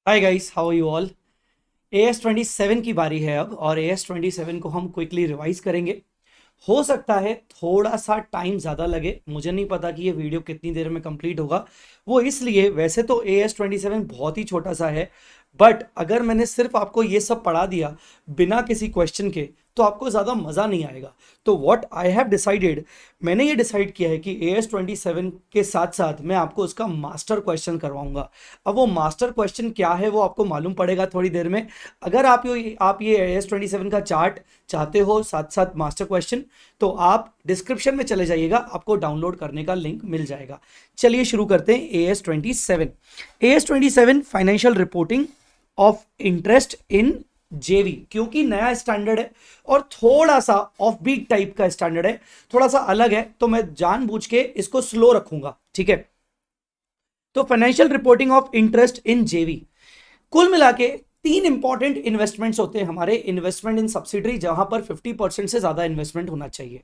Hi guys, how are you all. AS27 की बारी है अब, और AS27 को हम क्विकली रिवाइज करेंगे। हो सकता है थोड़ा सा टाइम ज़्यादा लगे, मुझे नहीं पता कि ये वीडियो कितनी देर में कंप्लीट होगा। वो इसलिए, वैसे तो AS27 बहुत ही छोटा सा है, बट अगर मैंने सिर्फ आपको ये सब पढ़ा दिया बिना किसी क्वेश्चन के, तो आपको ज़्यादा मज़ा नहीं आएगा। तो व्हाट आई हैव डिसाइडेड, मैंने ये डिसाइड किया है कि AS27 के साथ साथ मैं आपको उसका मास्टर क्वेश्चन करवाऊंगा। अब वो मास्टर क्वेश्चन क्या है वो आपको मालूम पड़ेगा थोड़ी देर में। अगर आप ये AS27 का चार्ट चाहते हो साथ साथ मास्टर क्वेश्चन, तो आप डिस्क्रिप्शन में चले जाइएगा, आपको डाउनलोड करने का लिंक मिल जाएगा। चलिए शुरू करते हैं। AS27 financial reporting of interest in जेवी, क्योंकि नया स्टैंडर्ड है और थोड़ा सा ऑफ बीट टाइप का स्टैंडर्ड है, थोड़ा सा अलग है, तो मैं जानबूझ के इसको स्लो रखूंगा, ठीक है। तो financial reporting of interest in जेवी, कुल मिला के तीन इंपॉर्टेंट इन्वेस्टमेंट्स होते हैं हमारे। इन्वेस्टमेंट इन सब्सिडरी, जहां पर 50% से ज्यादा इन्वेस्टमेंट होना चाहिए।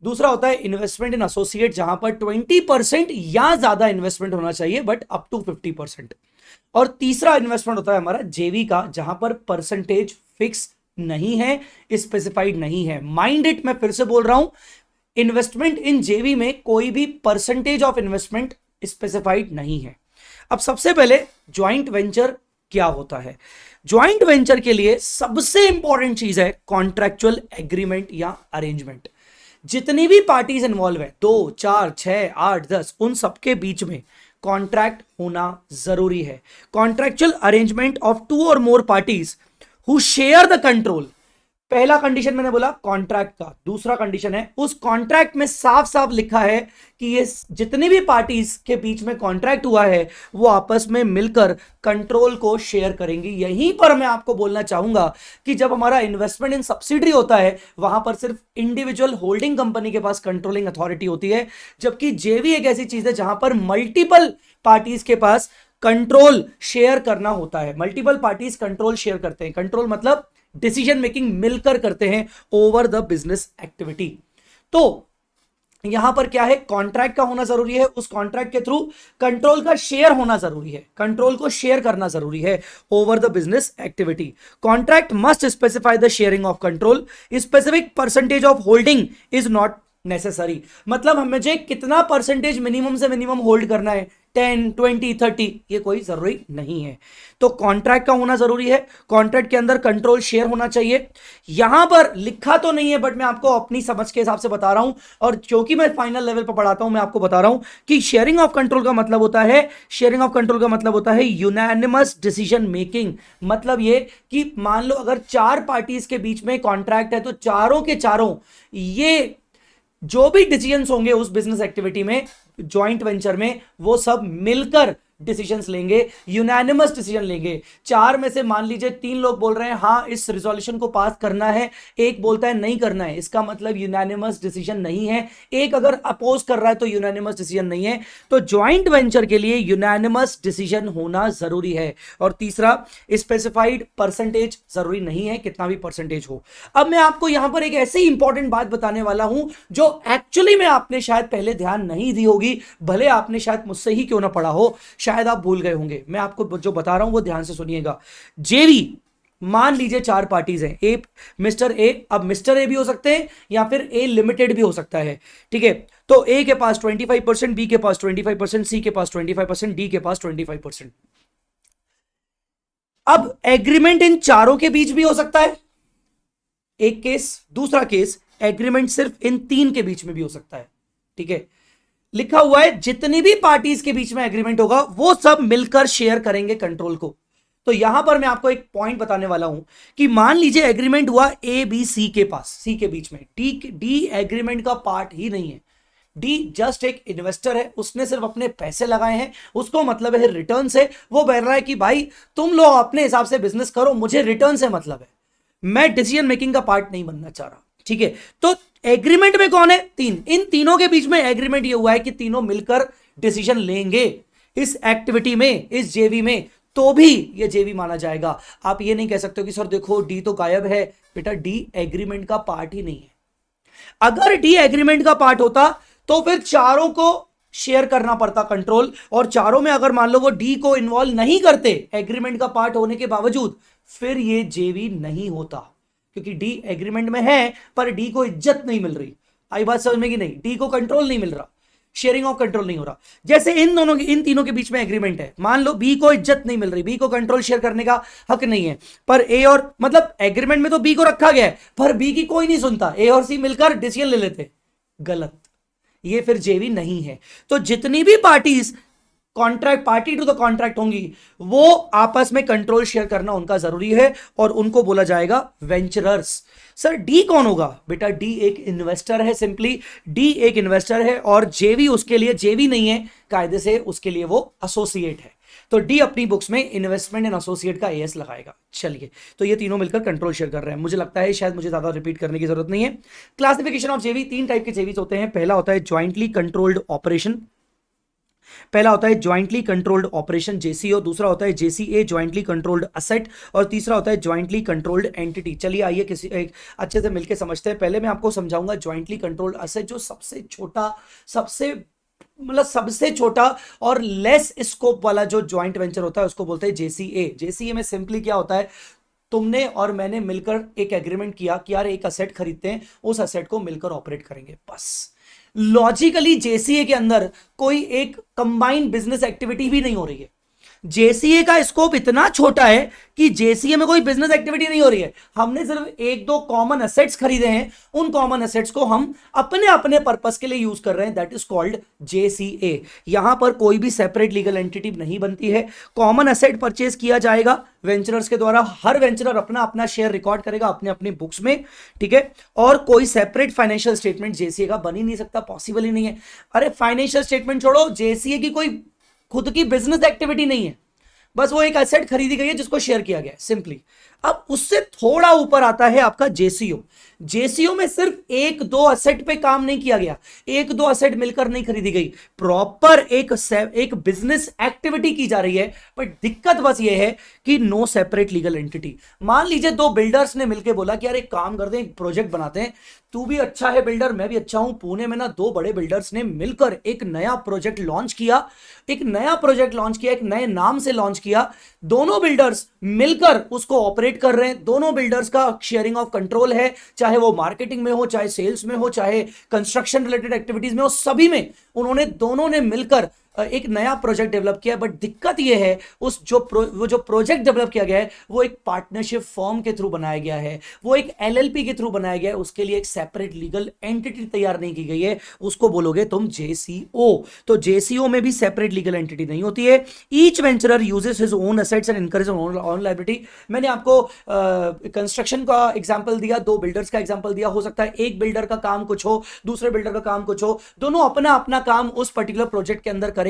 दूसरा होता है इन्वेस्टमेंट इन एसोसिएट, जहां पर 20% या ज्यादा इन्वेस्टमेंट होना चाहिए, बट अप टू 50%। और तीसरा इन्वेस्टमेंट होता है हमारा जेवी का, जहां पर परसेंटेज फिक्स नहीं है, स्पेसिफाइड नहीं है। माइंड इट, मैं फिर से बोल रहा हूं, इन्वेस्टमेंट इन जेवी में कोई भी परसेंटेज ऑफ इन्वेस्टमेंट स्पेसिफाइड नहीं है। अब सबसे पहले ज्वाइंट वेंचर क्या होता है। ज्वाइंट वेंचर के लिए सबसे इंपॉर्टेंट चीज है कॉन्ट्रैक्चुअल एग्रीमेंट या अरेंजमेंट। जितनी भी पार्टीज इन्वॉल्व है, 2 4 6 8 10, उन सबके बीच में कॉन्ट्रैक्ट होना जरूरी है। Contractual arrangement of two or more parties who share the control. पहला कंडीशन मैंने बोला कॉन्ट्रैक्ट का, दूसरा कंडीशन है उस कॉन्ट्रैक्ट में साफ साफ लिखा है कि ये जितनी भी पार्टीज के बीच में कॉन्ट्रैक्ट हुआ है वो आपस में मिलकर कंट्रोल को शेयर करेंगी। यहीं पर मैं आपको बोलना चाहूंगा कि जब हमारा इन्वेस्टमेंट इन सब्सिडरी होता है, वहां पर सिर्फ इंडिविजुअल होल्डिंग कंपनी के पास कंट्रोलिंग अथॉरिटी होती है, जबकि जेवी एक ऐसी चीज है जहां पर मल्टीपल पार्टीज के पास कंट्रोल शेयर करना होता है। मल्टीपल पार्टीज कंट्रोल शेयर करते हैं, कंट्रोल मतलब डिसीजन मेकिंग मिलकर करते हैं ओवर द बिजनेस एक्टिविटी। तो यहां पर क्या है, कॉन्ट्रैक्ट का होना जरूरी है, उस कॉन्ट्रैक्ट के थ्रू कंट्रोल का शेयर होना जरूरी है, कंट्रोल को शेयर करना जरूरी है over the business activity. Contract must specify the sharing of control, specific percentage of holding is not necessary. मतलब मुझे कितना परसेंटेज मिनिमम से मिनिमम होल्ड करना है, 10 20 30, ये कोई जरूरी नहीं है। तो कॉन्ट्रैक्ट का होना जरूरी है, कॉन्ट्रैक्ट के अंदर कंट्रोल शेयर होना चाहिए। यहां पर लिखा तो नहीं है, बट मैं आपको अपनी समझ के हिसाब से बता रहा हूं, और क्योंकि मैं फाइनल लेवल पर पढ़ाता हूं, मैं आपको बता रहा हूं कि शेयरिंग ऑफ कंट्रोल का मतलब होता है, शेयरिंग ऑफ कंट्रोल का मतलब होता है यूनानिमस डिसीजन मेकिंग। मतलब ये कि मान लो अगर 4 पार्टीज के बीच में कॉन्ट्रैक्ट है, तो चारों के चारों ये जो भी डिसीजंस होंगे उस बिजनेस एक्टिविटी में, ज्वाइंट वेंचर में, वो सब मिलकर डिसीजंस लेंगे, यूनानिमस डिसीजन लेंगे। 4 में से मान लीजिए 3 लोग बोल रहे हैं हाँ इस रिजोल्यूशन को पास करना है, एक बोलता है नहीं करना है, इसका मतलब यूनानिमस डिसीजन नहीं है। एक अगर अपोज कर रहा है तो यूनानिमस डिसीजन नहीं है। तो ज्वाइंट वेंचर के लिए यूनानिमस डिसीजन होना जरूरी है। और तीसरा, स्पेसिफाइड परसेंटेज जरूरी नहीं है, कितना भी परसेंटेज हो। अब मैं आपको यहां पर एक ऐसी इंपॉर्टेंट बात बताने वाला हूं जो एक्चुअली में आपने शायद पहले ध्यान नहीं दी होगी, भले आपने शायद मुझसे ही क्यों ना पढ़ा हो, शायद आप भूल गए होंगे। मैं आपको जो बता रहा हूं वो ध्यान से सुनिएगा। जेवी, मान लीजिए 4 पार्टीज हैं, ए, मिस्टर ए, अब मिस्टर ए भी हो सकते हैं या फिर ए लिमिटेड भी हो सकता है, ठीक है। तो ए के पास 25%, बी के पास 25%, सी के पास 25%, डी के पास 25%। अब एग्रीमेंट इन चारों के बीच भी हो सकता है, एक केस। दूसरा केस, एग्रीमेंट सिर्फ इन 3 के बीच में भी हो सकता है, ठीक है। लिखा हुआ है जितनी भी पार्टीज के बीच में एग्रीमेंट होगा वो सब मिलकर शेयर करेंगे कंट्रोल को। तो यहां पर मैं आपको एक पॉइंट बताने वाला हूं कि मान लीजिए एग्रीमेंट हुआ ए बी सी के पास, सी के बीच में, डी एग्रीमेंट का पार्ट ही नहीं है। डी जस्ट एक इन्वेस्टर है, उसने सिर्फ अपने पैसे लगाए हैं, उसको मतलब है रिटर्न से। वो बोल रहा है कि भाई तुम लोग अपने हिसाब से बिजनेस करो, मुझे रिटर्न से मतलब है, मैं डिसीजन मेकिंग का पार्ट नहीं बनना चाह रहा, ठीक है। तो एग्रीमेंट में कौन है, 3, इन तीनों के बीच में एग्रीमेंट ये हुआ है कि तीनों मिलकर डिसीजन लेंगे इस एक्टिविटी में, इस जेवी में, तो भी ये जेवी माना जाएगा। आप ये नहीं कह सकते कि सर देखो डी तो गायब है, बेटा डी एग्रीमेंट का पार्ट ही नहीं है। अगर डी एग्रीमेंट का पार्ट होता तो फिर चारों को शेयर करना पड़ता कंट्रोल, और चारों में अगर मान लो वो डी को इन्वॉल्व नहीं करते एग्रीमेंट का पार्ट होने के बावजूद, फिर ये जेवी नहीं होता, क्योंकि डी एग्रीमेंट में है पर डी को इज्जत नहीं मिल रही। आई बात समझ में कि नहीं? डी को कंट्रोल नहीं मिल रहा, शेयरिंग ऑफ कंट्रोल नहीं हो रहा। जैसे इन तीनों के बीच में एग्रीमेंट है, मान लो बी को इज्जत नहीं मिल रही, बी को कंट्रोल शेयर करने का हक नहीं है, पर ए और मतलब एग्रीमेंट में तो बी को रखा गया है, पर बी की कोई नहीं सुनता, ए और सी मिलकर डिसीजन ले लेते, गलत, ये फिर जेवी नहीं है। तो जितनी भी parties contract party to the contract होंगी, वो आपस में कंट्रोल शेयर करना उनका जरूरी है, और उनको बोला जाएगा वेंचरर्स। सर डी कौन होगा? बेटा डी एक इन्वेस्टर है, सिंपली डी एक इन्वेस्टर है, और जेवी उसके लिए जेवी नहीं है कायदे से, उसके लिए वो एसोसिएट है। तो डी अपनी बुक्स में इन्वेस्टमेंट एंड एसोसिएट का एएस लगाएगा। चलिए, तो ये तीनों मिलकर कंट्रोल शेयर कर रहे हैं। मुझे लगता है शायद मुझे ज्यादा रिपीट करने की जरूरत नहीं है। क्लासिफिकेशन ऑफ जेवी, 3 टाइप के जेवीज होते हैं। पहला होता है ज्वाइंटली कंट्रोल्ड ऑपरेशन, पहला होता है ज्वाइंटली कंट्रोल्ड ऑपरेशन जेसीओ, दूसरा होता है जेसीए ज्वाइंटली कंट्रोल्ड असेट, और तीसरा होता है ज्वाइंटली कंट्रोल्ड एंटिटी। चलिए आइए किसी एक अच्छे से मिलकर समझते हैं। पहले मैं आपको समझाऊंगा ज्वाइंटली कंट्रोल्ड असेट, जो सबसे छोटा, सबसे छोटा और लेस स्कोप वाला जो ज्वाइंट वेंचर होता है उसको बोलते हैं जेसीए। जेसीए में सिंपली क्या होता है, तुमने और मैंने मिलकर एक एग्रीमेंट किया कि यार एक असेट खरीदते हैं, उस असेट को मिलकर ऑपरेट करेंगे, बस। लॉजिकली जेसीए के अंदर कोई एक कंबाइंड बिजनेस एक्टिविटी भी नहीं हो रही है। जेसीए का स्कोप इतना छोटा है कि जेसीए में कोई बिजनेस एक्टिविटी नहीं हो रही है, हमने सिर्फ 1-2 कॉमन एसेट्स खरीदे हैं, उन कॉमन एसेट्स को हम अपने अपने पर्पस के लिए यूज कर रहे हैं, दैट इज कॉल्ड जेसीए। यहां पर कोई भी सेपरेट लीगल एंटिटी नहीं बनती है। कॉमन एसेट परचेज किया जाएगा वेंचरर्स के द्वारा, हर वेंचरर अपना अपना शेयर रिकॉर्ड करेगा अपने अपने बुक्स में, ठीक है। और कोई सेपरेट फाइनेंशियल स्टेटमेंट जेसीए का बन ही नहीं सकता, पॉसिबल ही नहीं है। अरे फाइनेंशियल स्टेटमेंट छोड़ो, जेसीए की कोई खुद की बिजनेस एक्टिविटी नहीं है, बस वो एक एसेट खरीदी गई है जिसको शेयर किया गया है, सिंपली। अब उससे थोड़ा ऊपर आता है आपका जेसीओ। जेसीओ में सिर्फ 1-2 असेट पे काम नहीं किया गया, 1-2 असेट मिलकर नहीं खरीदी गई, प्रॉपर एक बिजनेस एक्टिविटी की जा रही है। बट दिक्कत बस ये है कि नो सेपरेट लीगल एंटिटी। मान लीजिए 2 बिल्डर्स ने मिलकर बोला कि यार एक काम करते हैं, एक प्रोजेक्ट बनाते हैं, तू भी अच्छा है बिल्डर, मैं भी अच्छा हूं। पुणे में ना 2 बड़े बिल्डर्स ने मिलकर एक नया प्रोजेक्ट लॉन्च किया, एक नए नाम से लॉन्च किया। दोनों बिल्डर्स मिलकर उसको ऑपरेट कर रहे हैं, दोनों बिल्डर्स का शेयरिंग ऑफ कंट्रोल है, चाहे वो मार्केटिंग में हो, चाहे सेल्स में हो, चाहे कंस्ट्रक्शन रिलेटेड एक्टिविटीज में हो, सभी में उन्होंने दोनों ने मिलकर एक नया प्रोजेक्ट डेवलप किया। बट दिक्कत यह है वो जो प्रोजेक्ट डेवलप किया गया है वो एक पार्टनरशिप फॉर्म के थ्रू बनाया गया है, वो एक एलएलपी के थ्रू बनाया गया है, उसके लिए एक सेपरेट लीगल एंटिटी तैयार नहीं की गई है, उसको बोलोगे तुम जेसीओ। तो जेसीओ में भी सेपरेट लीगल एंटिटी नहीं होती है। Each वेंचरर uses his own assets and encourage own liability. मैंने आपको कंस्ट्रक्शन का एग्जांपल दिया, 2 बिल्डर्स का एग्जांपल दिया। हो सकता है एक बिल्डर का काम कुछ हो, दूसरे बिल्डर का काम कुछ हो, दोनों अपना अपना काम उस पर्टिकुलर प्रोजेक्ट के अंदर करेंगे।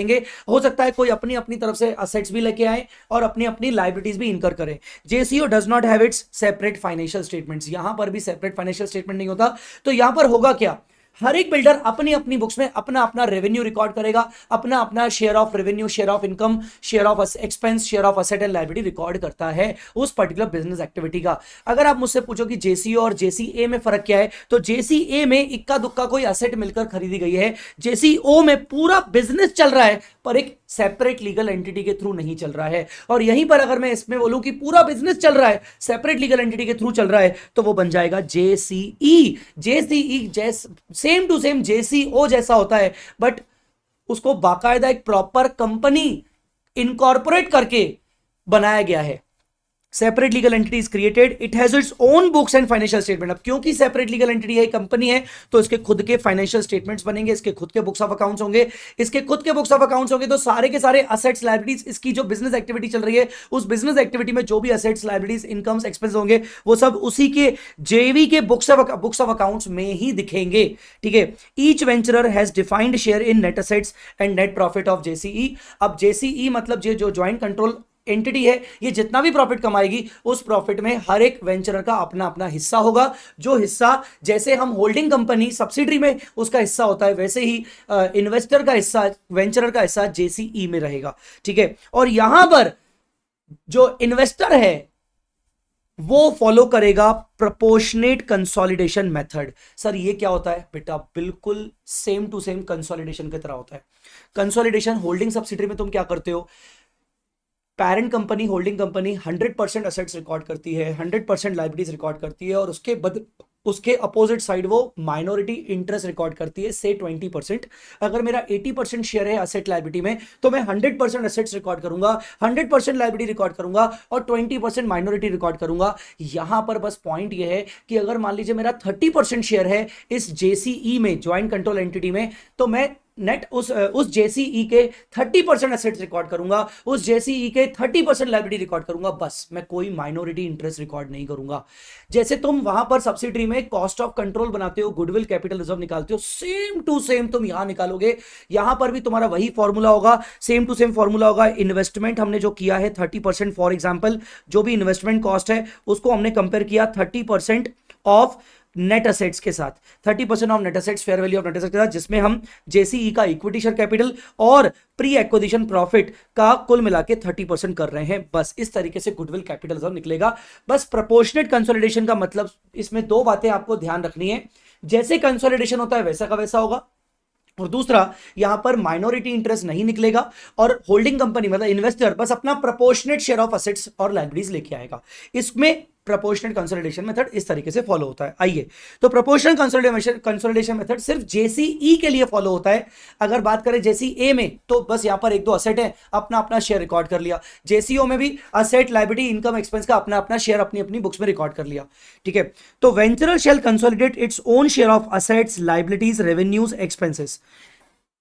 हो सकता है कोई अपनी अपनी तरफ से असेट्स भी लेके आए और अपनी अपनी लायबिलिटीज भी इनकर करें। JCO does not have it's separate financial statements. यहां पर भी सेपरेट फाइनेंशियल स्टेटमेंट नहीं होता। तो यहां पर होगा क्या, हर एक बिल्डर अपनी अपनी बुक्स में अपना अपना रेवेन्यू रिकॉर्ड करेगा, अपना अपना share of revenue, share of income, share of expense, share of asset and liability record करता है उस पर्टिकुलर बिजनेस एक्टिविटी का। अगर आप मुझसे पूछो कि जेसीओ और जेसीए में फर्क क्या है, तो जेसीए में इक्का दुक्का कोई असेट मिलकर खरीदी गई है, जेसीओ में पूरा बिजनेस चल रहा है पर एक सेपरेट लीगल एंटिटी के थ्रू नहीं चल रहा है। और यहीं पर अगर मैं इसमें बोलूं कि पूरा बिजनेस चल रहा है सेपरेट लीगल एंटिटी के थ्रू चल रहा है, तो वो बन जाएगा जेसीई। जेसीई सेम टू सेम जेसीओ जैसा होता है, बट उसको बाकायदा एक प्रॉपर कंपनी इनकॉर्पोरेट करके बनाया गया है। Separate legal entity is created, it has its own books and financial statement. अब क्योंकि सेपरेट लीगल एंटिटी है, कंपनी है, तो इसके खुद के फाइनेंशियल स्टेटमेंट्स बनेंगे, इसके खुद के बुक्स ऑफ अकाउंट्स होंगे। इसके खुद के बुक्स ऑफ अकाउंट्स होंगे तो सारे के सारे असेट्स, लायबिलिटीज, इसकी जो बिजनेस एक्टिविटी चल रही है उस बिजनेस एक्टिविटी में जो भी असेट्स, लायबिलिटीज, इनकम्स, एक्सपेंस होंगे वो सब उसी के जेवी के बुक्स ऑफ अकाउंट्स में ही दिखेंगे, ठीक है। Each venturer has defined share in net assets and net profit of JCE. अब जेसीई मतलब जो ज्वाइंट कंट्रोल एंटिटी है, ये जितना भी प्रॉफिट कमाएगी उस प्रॉफिट में हर एक वेंचरर का अपना अपना हिस्सा होगा। जो हिस्सा जैसे हम होल्डिंग कंपनी सब्सिडरी में उसका हिस्सा होता है, वैसे ही इन्वेस्टर का हिस्सा, वेंचरर का हिस्सा जेसीई में रहेगा, ठीक है। और यहां पर जो इन्वेस्टर है वो फॉलो करेगा प्रोपोर्शनेट कंसोलिडेशन मेथड। सर ये क्या होता है बेटा? बिल्कुल सेम टू सेम कंसोलिडेशन की तरह होता है। कंसोलिडेशन, होल्डिंग सब्सिडरी में तुम क्या करते हो, parent company, holding company 100% assets record करती है, 100% लाइबिलिटीज रिकॉर्ड करती है, और उसके अपोजिट साइड वो माइनॉरिटी इंटरेस्ट रिकॉर्ड करती है से 20%। अगर मेरा 80% शेयर है असेट लाइबिलिटी में, तो मैं 100% असेट्स रिकॉर्ड करूंगा, 100% लाइबिलिटी रिकॉर्ड करूंगा और 20% माइनॉरिटी रिकॉर्ड करूंगा। यहां पर बस पॉइंट ये है कि अगर मान लीजिए मेरा 30% शेयर है इस जेसीई में, ज्वाइंट कंट्रोल एंटिटी में, तो मैं नेट उस जेसीई के 30% एसेट्स रिकॉर्ड करूंगा, उस जेसीई के 30% लायबिलिटी रिकॉर्ड करूंगा, बस मैं कोई माइनॉरिटी इंटरेस्ट रिकॉर्ड नहीं करूंगा। जैसे तुम वहां पर सब्सिडरी में कॉस्ट ऑफ कंट्रोल बनाते हो, गुडविल कैपिटल रिजर्व निकालते हो, सेम टू सेम तुम यहां निकालोगे। यहां पर भी तुम्हारा वही फॉर्मूला होगा, सेम टू सेम फॉर्मूला होगा। इन्वेस्टमेंट हमने जो किया है 30%, फॉर एग्जांपल जो भी इन्वेस्टमेंट कॉस्ट है उसको हमने कंपेयर किया 30% ऑफ नेट असेट्स के साथ, 30% of net assets, fair value of net assets के साथ, जिसमें हम जेसीई का इक्विटी शेयर कैपिटल और प्री एक्विजिशन प्रॉफिट का कुल मिला के 30% कर रहे हैं। बस इस तरीके से गुडविल कैपिटल रिजर्व निकलेगा। बस प्रोपोर्शनेट कंसोलिडेशन का मतलब, इसमें दो बातें आपको ध्यान रखनी है, जैसे कंसोलिडेशन होता है वैसा का वैसा होगा, और दूसरा यहां पर माइनॉरिटी इंटरेस्ट नहीं निकलेगा, और होल्डिंग कंपनी मतलब इन्वेस्टर बस अपना प्रोपोर्शनेट शेयर ऑफ असेट्स और लायबिलिटीज लेके आएगा। इसमें प्रोपोर्शनल कंसोलिडेशन मेथड इस तरीके से फॉलो होता है। आइए, तो प्रोपोर्शनल कंसोलिडेशन मेथड सिर्फ जेसीई के लिए फॉलो होता है। अगर बात करें जेसीए में, तो बस यहां पर एक दो असेट है, अपना अपना शेयर रिकॉर्ड कर लिया। जेसीओ में भी असेट, लायबिलिटी, इनकम, एक्सपेंस का अपना अपना शेयर अपनी अपनी बुक्स में रिकॉर्ड कर लिया। ठीक है, तो venturer shall consolidate its own share of assets, liabilities, revenues, expenses.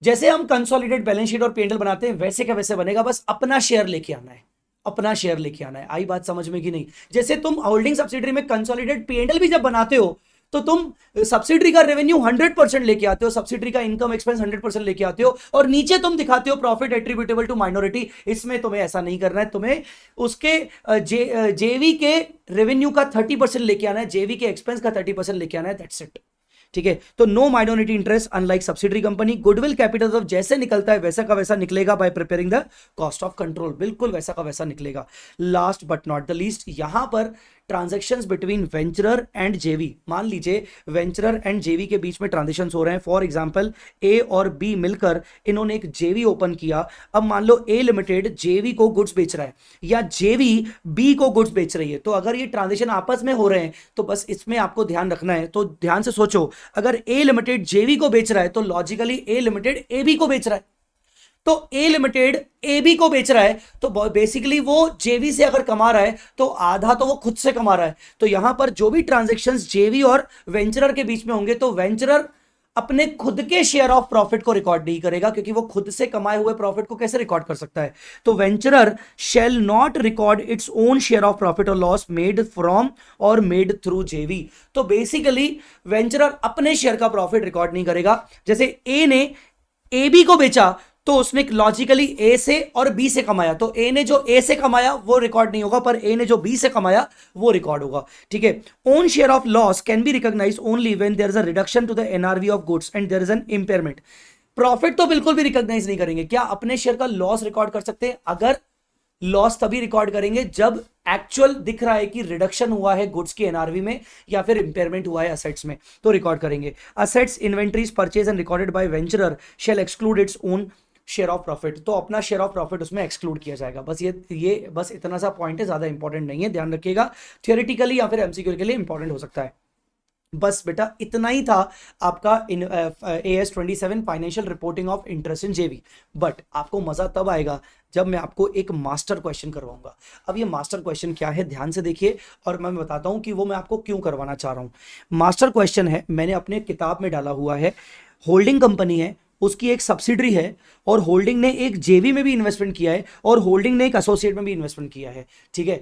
जैसे हम कंसोलिडेट बैलेंस शीट और पी&एल बनाते हैं वैसे का वैसे बनेगा, बस अपना शेयर लेके आना है, अपना शेयर लेके आना है। आई बात समझ में कि नहीं? जैसे तुम होल्डिंग सब्सिडरी में कंसोलिडेट पी&एल भी जब बनाते हो, तो तुम सब्सिडरी का रेवेन्यू 100% लेके आते हो, सब्सिडरी का इनकम एक्सपेंस 100% लेके आते हो, और नीचे तुम दिखाते हो प्रॉफिट एट्रीब्यूटेबल टू माइनॉरिटी। इसमें तुम्हें ऐसा नहीं करना है, तुम्हें उसके जेवी के रेवेन्यू का 30% लेके आना है, जेवी के एक्सपेंस का 30% लेके आना है, दैट्स इट। ठीक है, तो no minority interest unlike subsidiary company. Goodwill capital of जैसे निकलता है वैसा का वैसा निकलेगा by preparing the cost of control, बिल्कुल वैसा का वैसा निकलेगा। Last but not the least, यहां पर ट्रांजैक्शंस बिटवीन वेंचरर एंड जेवी, मान लीजिए वेंचरर एंड जेवी के बीच में ट्रांजैक्शंस हो रहे हैं। फॉर एग्जांपल ए और बी मिलकर इन्होंने एक जेवी ओपन किया। अब मान लो ए लिमिटेड जेवी को गुड्स बेच रहा है या जेवी बी को गुड्स बेच रही है, तो अगर ये ट्रांजैक्शन आपस में हो रहे हैं तो बस इसमें आपको ध्यान रखना है। तो ध्यान से सोचो, अगर ए लिमिटेड जेवी को बेच रहा है तो logically A limited A B को बेच रहा है, तो ए लिमिटेड ए बी को बेच रहा है, तो बेसिकली वो जेवी से अगर कमा रहा है तो आधा तो वो खुद से कमा रहा है। तो यहां पर जो भी ट्रांजैक्शंस जेवी और वेंचरर के बीच में होंगे, तो वेंचरर अपने खुद के शेयर ऑफ प्रॉफिट को रिकॉर्ड नहीं करेगा, क्योंकि वो खुद से कमाए हुए प्रॉफिट को कैसे रिकॉर्ड कर सकता है। तो venturer shall not record it's own share of profit और लॉस मेड फ्रॉम और मेड थ्रू जेवी। तो बेसिकली वेंचरर अपने शेयर का प्रॉफिट रिकॉर्ड नहीं करेगा। जैसे ए ने ए बी को बेचा, तो उसने लॉजिकली ए से और बी से कमाया, तो ए ने जो ए से कमाया वो रिकॉर्ड नहीं होगा, पर ए ने जो बी से कमाया वो रिकॉर्ड होगा। ठीक है, own share of loss can be recognized only when there is a reduction to the NRV of goods and there is an impairment. Profit तो बिल्कुल भी रिकॉग्नाइज नहीं करेंगे। क्या अपने शेयर का लॉस रिकॉर्ड कर सकते हैं? अगर लॉस तभी रिकॉर्ड करेंगे जब एक्चुअल दिख रहा है कि रिडक्शन हुआ है गुड्स की एनआरवी में या फिर इंपेयरमेंट हुआ है असेट्स में, तो रिकॉर्ड करेंगे। Assets, inventories purchase and recorded by venturer shall exclude its own share of profit, तो अपना शेयर ऑफ प्रॉफिट उसमें एक्सक्लूड किया जाएगा। बस ये बस इतना सा पॉइंट है, ज्यादा इंपॉर्टेंट नहीं है, ध्यान रखिएगा। थियोरेटिकली या फिर एमसीक्यू के लिए इंपॉर्टेंट हो सकता है। बस बेटा इतना ही था आपका AS 27 financial reporting of interest in जेवी। बट आपको मजा तब आएगा जब मैं आपको एक मास्टर क्वेश्चन करवाऊंगा। अब ये मास्टर क्वेश्चन क्या है, ध्यान से देखिए, और मैं बताता हूं कि वो मैं आपको क्यों करवाना चाह रहा हूं। मास्टर क्वेश्चन है, मैंने अपने किताब में डाला हुआ है। होल्डिंग कंपनी है, उसकी एक सब्सिडरी है, और होल्डिंग ने एक जेवी में भी इन्वेस्टमेंट किया है, और होल्डिंग ने एक एसोसिएट में भी इन्वेस्टमेंट किया है। ठीक है,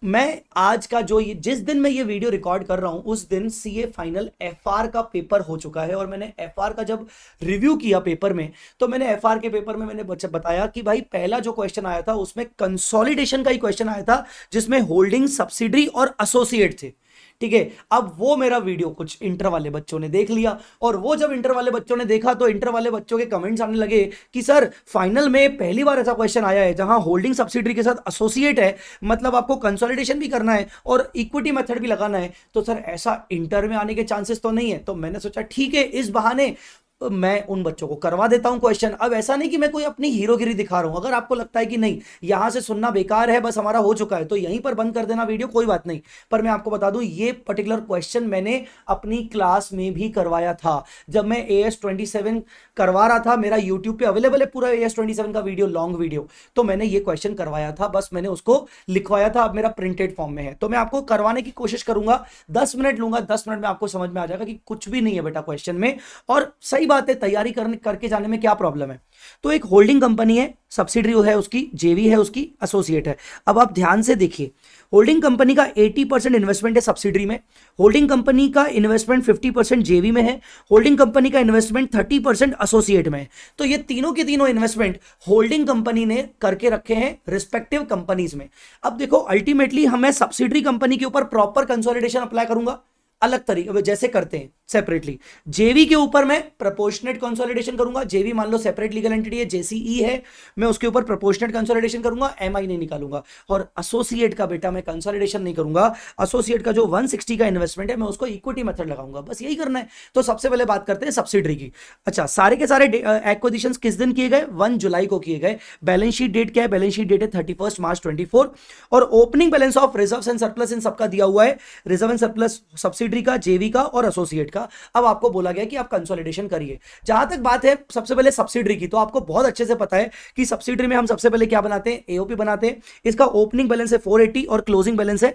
मैं आज का जो जिस दिन मैं ये वीडियो रिकॉर्ड कर रहा हूं उस दिन सीए फाइनल एफआर का पेपर हो चुका है, और मैंने एफआर का जब रिव्यू किया पेपर में, तो मैंने एफआर के पेपर में मैंने बताया कि भाई पहला जो क्वेश्चन आया था उसमें कंसोलिडेशन का ही क्वेश्चन आया था, जिसमें होल्डिंग, सब्सिडरी और एसोसिएट थे। ठीक है, अब वो मेरा वीडियो कुछ इंटर वाले बच्चों ने देख लिया, और वो जब इंटर वाले बच्चों ने देखा तो इंटर वाले बच्चों के कमेंट्स आने लगे कि सर फाइनल में पहली बार ऐसा क्वेश्चन आया है जहां होल्डिंग सब्सिडरी के साथ एसोसिएट है, मतलब आपको कंसोलिडेशन भी करना है और इक्विटी मेथड भी लगाना है, तो सर ऐसा इंटर में आने के चांसेस तो नहीं है। तो मैंने सोचा ठीक है, इस बहाने मैं उन बच्चों को करवा देता हूं क्वेश्चन। अब ऐसा नहीं कि मैं कोई अपनी हीरोगिरी दिखा रहा हूं। अगर आपको लगता है कि नहीं यहां से सुनना बेकार है, बस हमारा हो चुका है, तो यहीं पर बंद कर देना वीडियो, कोई बात नहीं। पर मैं आपको बता दूं ये पर्टिकुलर क्वेश्चन मैंने अपनी क्लास में भी करवाया था। जब मैं AS27 करवा रहा था, मेरा यूट्यूब पे अवेलेबल है पूरा AS27 का वीडियो, लॉन्ग वीडियो, तो मैंने ये क्वेश्चन करवाया था, बस मैंने उसको लिखवाया था। अब मेरा प्रिंटेड फॉर्म में है, तो मैं आपको करवाने की कोशिश करूंगा। 10 मिनट लूंगा, 10 मिनट में आपको समझ में आ जाएगा कि कुछ भी नहीं है बेटा क्वेश्चन में। और सही बात है, तैयारी करके जाने में क्या प्रॉब्लम है। तो एक होल्डिंग कंपनी है, सब्सिडरी है उसकी, जेवी है उसकी, एसोसिएट है। अब आप ध्यान से देखिए, होल्डिंग कंपनी का 80% इन्वेस्टमेंट है सब्सिडरी में, होल्डिंग कंपनी का इन्वेस्टमेंट 50% जेवी में है, होल्डिंग कंपनी का इन्वेस्टमेंट 30% एसोसिएट में है। तो ये तीनों के तीनों इन्वेस्टमेंट होल्डिंग कंपनी ने करके रखे हैं रिस्पेक्टिव कंपनीज में। अब देखो अल्टीमेटली हमें सब्सिडरी कंपनी के ऊपर प्रॉपर कंसोलिडेशन अप्लाई करूंगा, अलग तरीके जैसे करते हैं सेपरेटली। जेवी के ऊपर मैं प्रोपोर्शनेट कंसोलिडेशन करूंगा। जेवी मान लो सेपरेट लीगल एंटिटी है, जेसीई है, मैं उसके ऊपर प्रोपोर्शनेट कंसोलिडेशन करूंगा, एमआई नहीं निकालूंगा। और एसोसिएट का बेटा मैं कंसोलिडेशन नहीं करूंगा। एसोसिएट का जो 160 का इन्वेस्टमेंट है मैं उसको इक्विटी मेथड लगाऊंगा, बस यही करना है। तो सबसे पहले बात करते हैं सब्सिडरी की। अच्छा, सारे के सारे एक्विजिशन किस दिन किए गए? 1 जुलाई को किए गए। बैलेंस शीट डेट क्या है? बैलेंस शीट डेट है 31 मार्च 24। और opening balance of reserve and surplus इन सबका दिया हुआ है, रिजर्व एंड सरप्लस सब्सिडरी का, जेवी का और एसोसिएट का। अब आपको बोला गया कि आप कंसोलिडेशन करिए। जहां तक बात है सबसे पहले सब्सिडरी की, तो आपको बहुत अच्छे से पता है कि सब्सिडरी में हम सबसे पहले क्या बनाते हैं? एओपी बनाते हैं। इसका ओपनिंग बैलेंस है 480 और क्लोजिंग बैलेंस है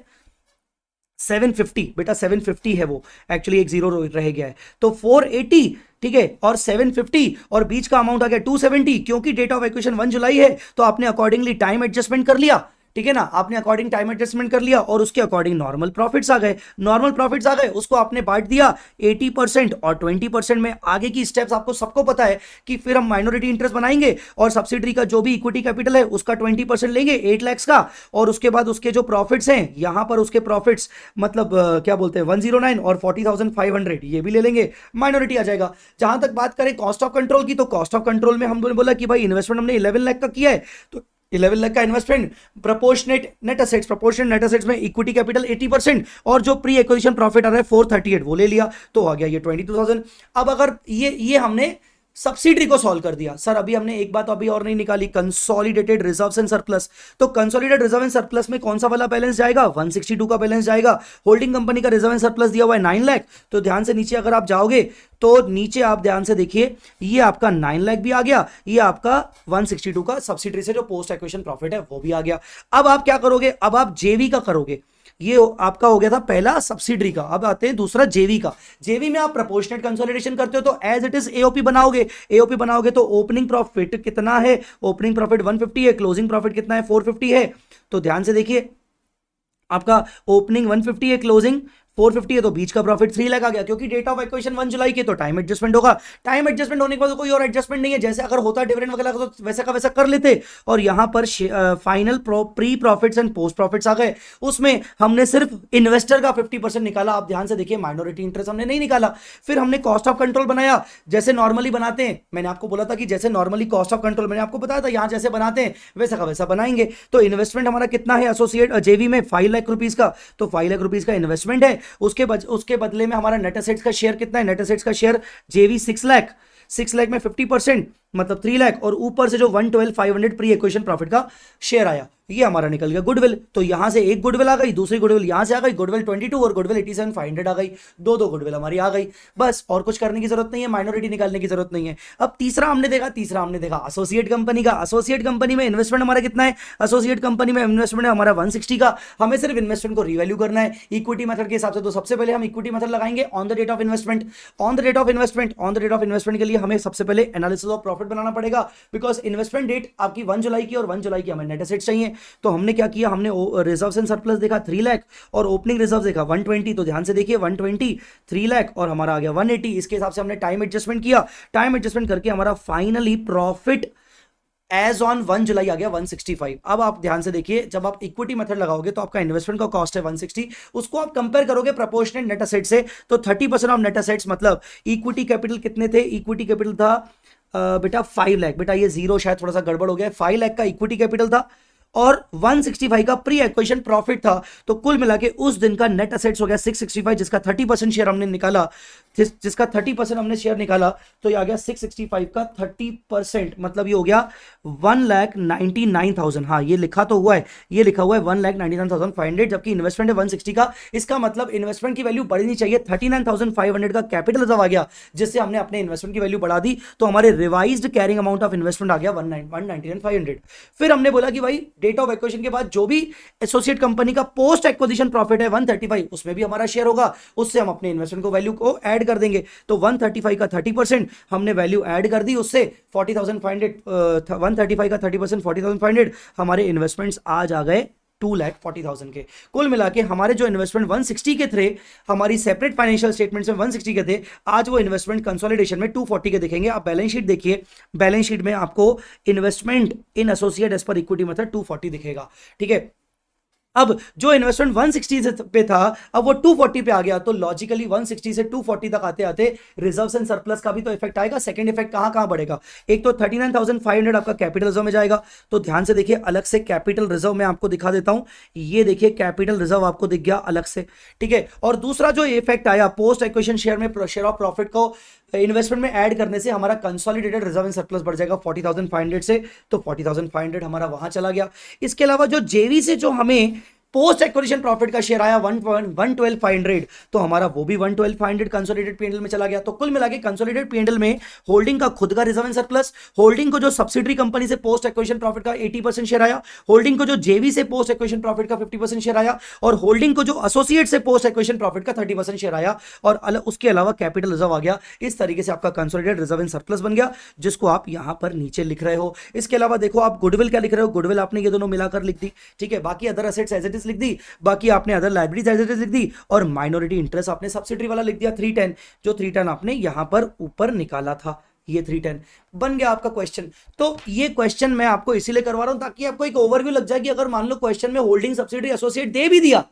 750। बेटा 750 है, वो एक्चुअली एक जीरो रह गया है, तो 480 ठीक है और 750 और बीच का अमाउंट आ गया 270। क्योंकि डेट ऑफ एक्विजिशन 1 जुलाई है तो आपने अकॉर्डिंगली टाइम एडजस्टमेंट कर लिया, ठीक है ना, आपने अकॉर्डिंग टाइम एडजस्टमेंट कर लिया और उसके अकॉर्डिंग नॉर्मल प्रॉफिट्स आ गए। नॉर्मल प्रॉफिट्स आ गए, उसको आपने बांट दिया 80% और 20% में। आगे की स्टेप्स आपको सबको पता है कि फिर हम माइनॉरिटी इंटरेस्ट बनाएंगे और सब्सिडरी का जो भी इक्विटी कैपिटल है उसका 20% लेंगे 8 लाख का, और उसके बाद उसके जो प्रॉफिट्स हैं यहां पर उसके प्रॉफिट्स मतलब क्या बोलते हैं 109 और 40,500 ये भी ले लेंगे, माइनॉरिटी आ जाएगा। जहां तक बात करें कॉस्ट ऑफ कंट्रोल की, तो कॉस्ट ऑफ कंट्रोल में हमने बोला कि भाई इन्वेस्टमेंट हमने 11 लाख का किया है, तो 11 लाख का इन्वेस्टमेंट, प्रोपोर्शनेट नेट एसेट्स में इक्विटी कैपिटल 80% और जो प्री एक्विजिशन प्रॉफिट आ रहा है 438 वो ले लिया, तो आ गया ये 22,000। अब अगर ये हमने सब्सिडरी को सॉल्व कर दिया। सर अभी हमने एक बात अभी और नहीं निकाली, कंसोलिडेटेड रिजर्व्स एंड सरप्लस। तो कंसोलिडेटेड रिजर्व एंड सरप्लस में कौन सा वाला बैलेंस जाएगा? 162 का बैलेंस जाएगा। होल्डिंग कंपनी का रिजर्व एंड सरप्लस दिया हुआ है 9 लाख, तो ध्यान से नीचे अगर आप जाओगे तो नीचे आप ध्यान से देखिए, ये आपका 9 लाख भी आ गया, ये आपका 162 का सब्सिडरी से जो पोस्ट एक्विजिशन प्रॉफिट है वो भी आ गया। अब आप क्या करोगे? अब आप जेवी का करोगे। ये आपका हो गया था पहला सब्सिडरी का, अब आते हैं दूसरा जेवी का। जेवी में आप प्रोपोर्शनेट कंसोलिडेशन करते हो तो एज इट इज एओपी बनाओगे। एओपी बनाओगे तो ओपनिंग प्रॉफिट कितना है? ओपनिंग प्रॉफिट 150 है, क्लोजिंग प्रॉफिट कितना है? 450 है। तो ध्यान से देखिए, आपका ओपनिंग 150 है, क्लोजिंग 450 है, तो बीच का प्रॉफिट 3 लाख आ गया। क्योंकि डेट ऑफ एक्विजिशन 1 जुलाई की, तो टाइम एडजस्टमेंट होगा। टाइम एडजस्टमेंट होने के बाद कोई और एडजस्टमेंट नहीं है, जैसे अगर होता डिविडेंड वगैरह तो वैसा का वैसा कर लेते। और यहां पर final pre profits and post profits आ गए, उसमें हमने सिर्फ इन्वेस्टर का 50% निकाला। आप ध्यान से देखिए, माइनॉरिटी इंटरेस्ट हमने नहीं निकाला। फिर हमने कॉस्ट ऑफ कंट्रोल बनाया, जैसे नॉर्मली बनाते हैं। मैंने आपको बोला था कि जैसे नॉर्मली कॉस्ट ऑफ कंट्रोल मैंने आपको बताया था, यहां जैसे बनाते हैं वैसा का वैसा बनाएंगे। तो इन्वेस्टमेंट हमारा कितना है एसोसिएट जेवी में? 5 लाख रुपीज का, तो 5 लाख रुपीज का इन्वेस्टमेंट है। उसके बदले में हमारा नेट एसेट्स का शेयर कितना है? नेट एसेट्स का शेयर जेवी 6 लाख, 6 लाख में 50% मतलब 3 लाख, और ऊपर से जो 112,500 प्री एक्विजिशन प्रॉफिट का शेयर आया, ये हमारा निकल गया गुडविल। तो यहां से एक गुडविल आ गई, दूसरी गुडविल यहां से आ गई, गुडविल 22 और गुडविल 87,500 आ गई। दो गुडविल हमारी आ गई, बस और कुछ करने की जरूरत नहीं है, माइनॉरिटी निकालने की जरूरत नहीं है। अब तीसरा हमने देखा एसोसिएट कंपनी का। एसोसिएट कंपनी में इन्वेस्टमेंट हमारा कितना है? एसोसिएट कंपनी में इन्वेस्टमेंट है हमारा 160 का। हमें सिर्फ इन्वेस्टमेंट को रिवैल्यू करना है इक्विटी मेथड के हिसाब से। तो सबसे पहले हम इक्विटी मेथड लगाएंगे on the date of investment. On the date of investment के लिए हमें सबसे पहले एनालिसिस ऑफ प्रॉफिट बनाना पड़ेगा, बिकॉज इन्वेस्टमेंट डेट आपकी 1 जुलाई की और 1 जुलाई की हमें नेट एसेट्स चाहिए। तो हमने क्या किया? हमने रिजर्व्स एंड सरप्लस देखा 3 लाख और ओपनिंग रिजर्व देखा 120। तो ध्यान से देखिए 120, 3 लाख और हमारा आ गया 180। इसके हिसाब से हमने टाइम एडजस्टमेंट किया। टाइम एडजस्टमेंट करके हमारा फाइनली प्रॉफिट एज ऑन 1 जुलाई आ गया 165। अब आप ध्यान से देखिए, जब आप इक्विटी मेथड लगाओगे तो आपका इन्वेस्टमेंट का कॉस्ट है 160, उसको आप कंपेयर करोगे प्रोपोर्शनेट नेट एसेट से, तो 30% ऑफ नेट एसेट्स मतलब इक्विटी कैपिटल कितने थे? इक्विटी कैपिटल था बेटा 5 लाख। बेटा ये जीरो शायद थोड़ा सा गड़बड़ हो गया, 5 लाख का इक्विटी कैपिटल था और 165 का प्री एक्विजिशन प्रॉफिट था, तो कुल मिला के उस दिन का नेट एसेट्स हो गया 665, जिसका 30% शेयर हमने निकाला, जिसका 30% हमने शेयर निकाला, तो ये आ गया 665 का 30%, मतलब ये हो गया 1,99,000। हाँ ये लिखा तो हुआ है, ये लिखा हुआ है 1,99,500, जबकि इन्वेस्टमेंट है 160 का। इसका मतलब इन्वेस्टमेंट की वैल्यू बढ़नी चाहिए, 39,500 का कैपिटल रिजर्व आ गया, जिससे हमने अपने इन्वेस्टमेंट की वैल्यू बढ़ा दी, तो हमारे revised carrying amount of investment आ गया 199,500। फिर हमने बोला कि भाई डेट ऑफ एक्विजिशन के बाद जो भी एसोसिएट कंपनी का पोस्ट एक्विजिशन प्रॉफिट है 135, उसमें भी हमारा शेयर होगा, उससे हम अपने इन्वेस्टमेंट को वैल्यू को ऐड कर देंगे। तो 135 का 30% हमने वैल्यू ऐड कर दी, उससे 40,500, 135 का 30% 40,500, हमारे इन्वेस्टमेंट्स आज आ गए 2,40,000 के। कुल मिला के हमारे जो इन्वेस्टमेंट 160 के थे, हमारी सेपरेट फाइनेंशियल स्टेटमेंट्स में 160 के थे, आज वो इन्वेस्टमेंट कंसोलिडेशन में 240 के दिखेंगे। आप बैलेंस शीट देखिए, बैलेंस शीट में आपको investment in associate as per equity method 240 दिखेगा, ठीक है। अब जो इन्वेस्टमेंट 160 पे था, अब वो 240 पे आ गया, तो लॉजिकली 160 से 240 तक आते आते रिजर्व्स एंड सरप्लस का भी तो इफेक्ट आएगा। सेकंड इफेक्ट कहां कहां बढ़ेगा, एक तो 39,500 आपका कैपिटल रिजर्व में जाएगा, तो ध्यान से देखिए, अलग से कैपिटल रिजर्व में आपको दिखा देता हूं, ये देखिए कैपिटल रिजर्व आपको दिख गया अलग से, ठीक है। और दूसरा जो इफेक्ट आया पोस्ट एक्विजिशन शेयर में, शेयर ऑफ प्रॉफिट को इन्वेस्टमेंट में ऐड करने से हमारा कंसोलिडेटेड रिजर्व एंड सरप्लस बढ़ जाएगा 40,500 से, तो 40,500 हमारा वहां चला गया। इसके अलावा जो जेवी से जो हमें पोस्ट एक्विजिशन प्रॉफिट का शेयर आया 112,500, तो हमारा वो भी 112,500 कंसोलिडेटेड पीएनएल में चला गया। तो कुल मिला के कंसोलिडेटेड पीएनएल में होल्डिंग का खुद का रिजर्व एंड सरप्लस, होल्डिंग को जो सब्सिडरी कंपनी से पोस्ट एक्विजिशन प्रॉफिट का 80% शेयर आया, होल्डिंग को जो जेवी से पोस्ट एक्विजिशन प्रॉफिट का 50% शेयर आया, और होल्डिंग को जो एसोसिएट से पोस्ट एक्विजिशन प्रॉफिट का 30% शेयर आया, और उसके अलावा कैपिटल रिजर्व आ गया। इस तरीके से आपका कंसोलिडेटेड रिजर्व एंड सरप्लस बन गया, जिसको आप यहां पर नीचे लिख रहे हो। इसके अलावा देखो आप गुडविल क्या लिख रहे हो, गुडविल आपने ये दोनों मिलाकर लिख दी, ठीक है। बाकी other assets as it is लिख दी, बाकी आपने other liabilities as it is लिख दी, और माइनॉरिटी इंटरेस्ट आपने सब्सिडरी वाला लिख दिया 310, जो 310 आपने यहां पर ऊपर निकाला था, ये 310 बन गया आपका क्वेश्चन। तो ये क्वेश्चन मैं आपको इसीलिए करवा रहा हूं ताकि आपको एक ओवरव्यू लग जाए कि अगर मान लो क्वेश्चन में होल्डिंग सब्सिडरी एसोसिएट दे भी दिया,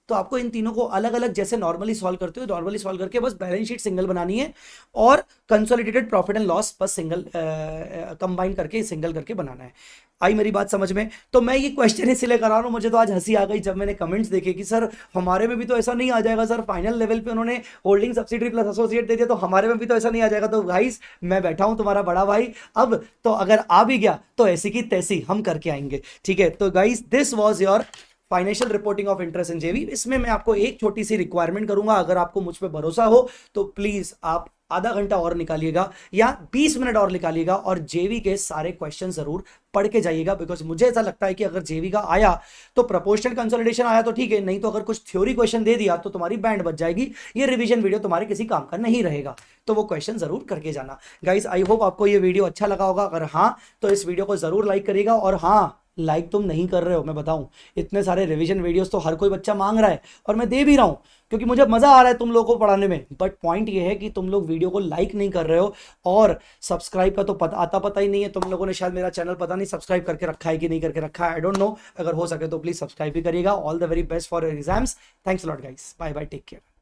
तो आपको इन तीनों को अलग अलग जैसे नॉर्मली सॉल्व करते हो, नॉर्मली सॉल्व करके बस बैलेंस शीट सिंगल बनानी है, और कंसोलिडेटेड प्रॉफिट एंड लॉस बस सिंगल कंबाइन करके सिंगल करके बनाना है। आई मेरी बात समझ में? तो मैं ये क्वेश्चन इसलिए करा रहा हूँ, मुझे तो आज हंसी आ गई जब मैंने कमेंट्स देखे कि सर हमारे में भी तो ऐसा नहीं आ जाएगा, सर फाइनल लेवल पे उन्होंने होल्डिंग सब्सिडरी प्लस एसोसिएट दे दिया, तो हमारे में भी तो ऐसा नहीं आ जाएगा। तो गाइस मैं बैठा हूं तुम्हारा बड़ा भाई, अब तो अगर आ भी गया तो ऐसी की तैसी हम करके आएंगे, ठीक है। तो guys this was your financial reporting of interest in जेवी। इसमें मैं आपको एक छोटी सी रिक्वायरमेंट करूंगा, अगर आपको मुझ पे भरोसा हो तो प्लीज आप आधा घंटा और निकालिएगा या 20 मिनट और निकालिएगा, और जेवी के सारे क्वेश्चन जरूर पढ़ के जाइएगा, बिकॉज मुझे ऐसा लगता है कि अगर जेवी का आया तो प्रोपोर्शनल कंसोलिडेशन आया तो ठीक है, नहीं तो अगर कुछ थ्योरी क्वेश्चन दे दिया तो तुम्हारी बैंड बच जाएगी, ये रिवीजन वीडियो तुम्हारे किसी काम का नहीं रहेगा। तो वो क्वेश्चन जरूर करके जाना गाइस। आई होप आपको ये वीडियो अच्छा लगा होगा, अगर हाँ तो इस वीडियो को जरूर लाइक करिएगा, और हाँ लाइक तुम नहीं कर रहे हो, मैं बताऊं इतने सारे रिवीजन वीडियोस तो हर कोई बच्चा मांग रहा है, और मैं दे भी रहा हूं क्योंकि मुझे मजा आ रहा है तुम लोगों को पढ़ाने में, बट पॉइंट ये है कि तुम लोग वीडियो को लाइक नहीं कर रहे हो, और सब्सक्राइब का तो पता ही नहीं है। तुम लोगों ने शायद मेरा चैनल पता नहीं सब्सक्राइब करके रखा है कि नहीं करके रखा है, आई डोंट नो। अगर हो सके तो प्लीज सब्सक्राइब भी करिएगा। All the very best for your exams. Thanks lot guys, bye bye, take care.